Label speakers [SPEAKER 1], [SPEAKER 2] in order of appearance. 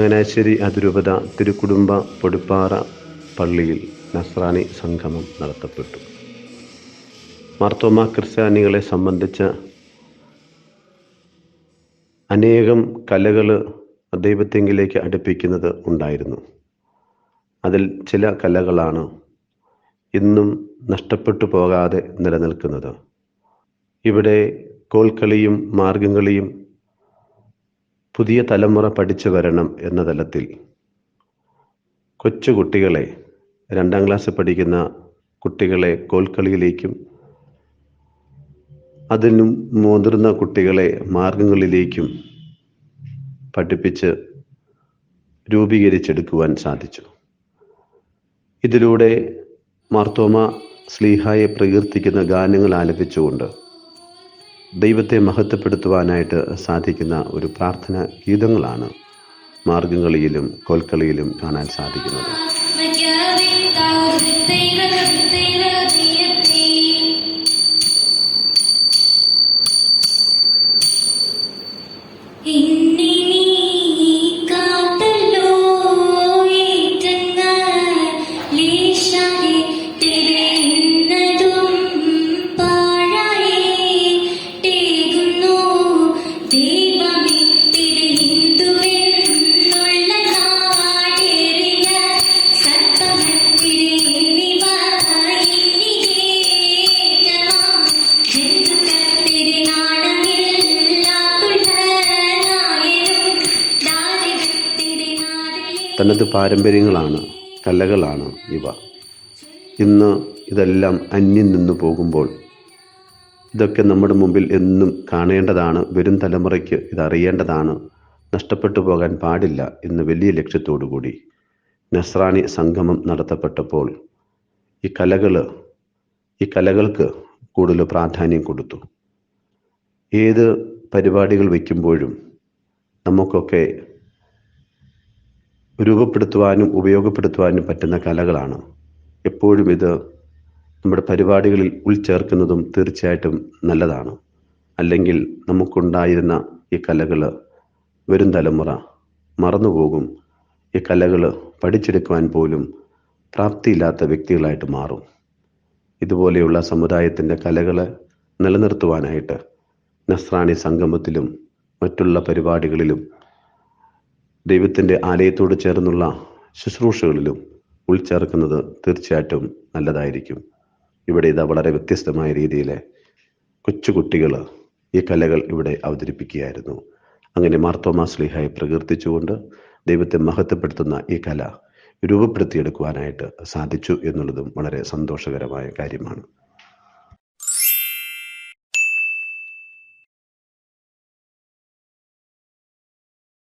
[SPEAKER 1] ചങ്ങനാശ്ശേരി അതിരൂപത തിരുക്കുടുംബ പൊടിപ്പാറ പള്ളിയിൽ നസ്രാണി സംഗമം നടത്തപ്പെട്ടു. മാർത്തോമാ ക്രിസ്ത്യാനികളെ സംബന്ധിച്ച് അനേകം കലകൾ ദൈവത്തെങ്കിലേക്ക് അടുപ്പിക്കുന്നത് ഉണ്ടായിരുന്നു. അതിൽ ചില കലകളാണ് ഇന്നും നഷ്ടപ്പെട്ടു പോകാതെ നിലനിൽക്കുന്നത്. ഇവിടെ കോൽക്കളിയും മാർഗംകളിയും പുതിയ തലമുറ പഠിച്ചു വരണം എന്ന തലത്തിൽ കൊച്ചുകുട്ടികളെ, 2ാം ക്ലാസ്സിൽ പഠിക്കുന്ന കുട്ടികളെ കോൽക്കളിയിലേക്കും അതിനും മുതിർന്ന കുട്ടികളെ മാർഗംകളിയിലേക്കും പഠിപ്പിച്ച് രൂപീകരിച്ചെടുക്കുവാൻ സാധിച്ചു. ഇതിലൂടെ മാർത്തോമാ ശ്ലീഹായെ പ്രകീർത്തിക്കുന്ന ഗാനങ്ങൾ ആലപിച്ചുകൊണ്ട് ദൈവത്തെ മഹത്വപ്പെടുത്തുവാനായിട്ട് സാധിക്കുന്ന ഒരു പ്രാർത്ഥന ഗീതങ്ങളാണ് മാർഗംകളിയിലും കോൽക്കളിയിലും കാണാൻ സാധിക്കുന്നത്. തനത് പാരമ്പര്യങ്ങളാണ്, കലകളാണ് ഇവ. ഇന്ന് ഇതെല്ലാം അന്യം നിന്നു പോകുമ്പോൾ ഇതൊക്കെ നമ്മുടെ മുമ്പിൽ എന്നും കാണേണ്ടതാണ്. വരും തലമുറയ്ക്ക് ഇതറിയേണ്ടതാണ്. നഷ്ടപ്പെട്ടു പോകാൻ പാടില്ല എന്ന് വലിയ ലക്ഷ്യത്തോടു കൂടി നസ്രാണി സംഗമം നടത്തപ്പെട്ടപ്പോൾ ഈ കലകൾക്ക് കൂടുതൽ പ്രാധാന്യം കൊടുത്തു. ഏത് പരിപാടികൾ വയ്ക്കുമ്പോഴും നമുക്കൊക്കെ രൂപപ്പെടുത്തുവാനും ഉപയോഗപ്പെടുത്തുവാനും പറ്റുന്ന കലകളാണ്. എപ്പോഴും ഇത് നമ്മുടെ പരിപാടികളിൽ ഉൾച്ചേർക്കുന്നതും തീർച്ചയായിട്ടും നല്ലതാണ്. അല്ലെങ്കിൽ നമുക്കുണ്ടായിരുന്ന ഈ കലകൾ വരും തലമുറ മറന്നുപോകും. ഈ കലകൾ പഠിച്ചെടുക്കുവാൻ പോലും പ്രാപ്തിയില്ലാത്ത വ്യക്തികളായിട്ട് മാറും. ഇതുപോലെയുള്ള സമുദായത്തിൻ്റെ കലകളെ നിലനിർത്തുവാനായിട്ട് നസ്രാണി സംഗമത്തിലും മറ്റുള്ള പരിപാടികളിലും ദൈവത്തിൻ്റെ ആലയത്തോട് ചേർന്നുള്ള ശുശ്രൂഷകളിലും ഉൾച്ചേർക്കുന്നത് തീർച്ചയായിട്ടും നല്ലതായിരിക്കും. ഇവിടെ ഇതാ വളരെ വ്യത്യസ്തമായ രീതിയിൽ കൊച്ചുകുട്ടികൾ ഈ കലകൾ ഇവിടെ അവതരിപ്പിക്കുകയായിരുന്നു. അങ്ങനെ മാർത്തോമാ ശ്ലീഹായെ പ്രകീർത്തിച്ചുകൊണ്ട് ദൈവത്തെ മഹത്വപ്പെടുത്തുന്ന ഈ കല രൂപപ്പെടുത്തിയെടുക്കുവാനായിട്ട് സാധിച്ചു എന്നുള്ളതും വളരെ സന്തോഷകരമായ കാര്യമാണ്.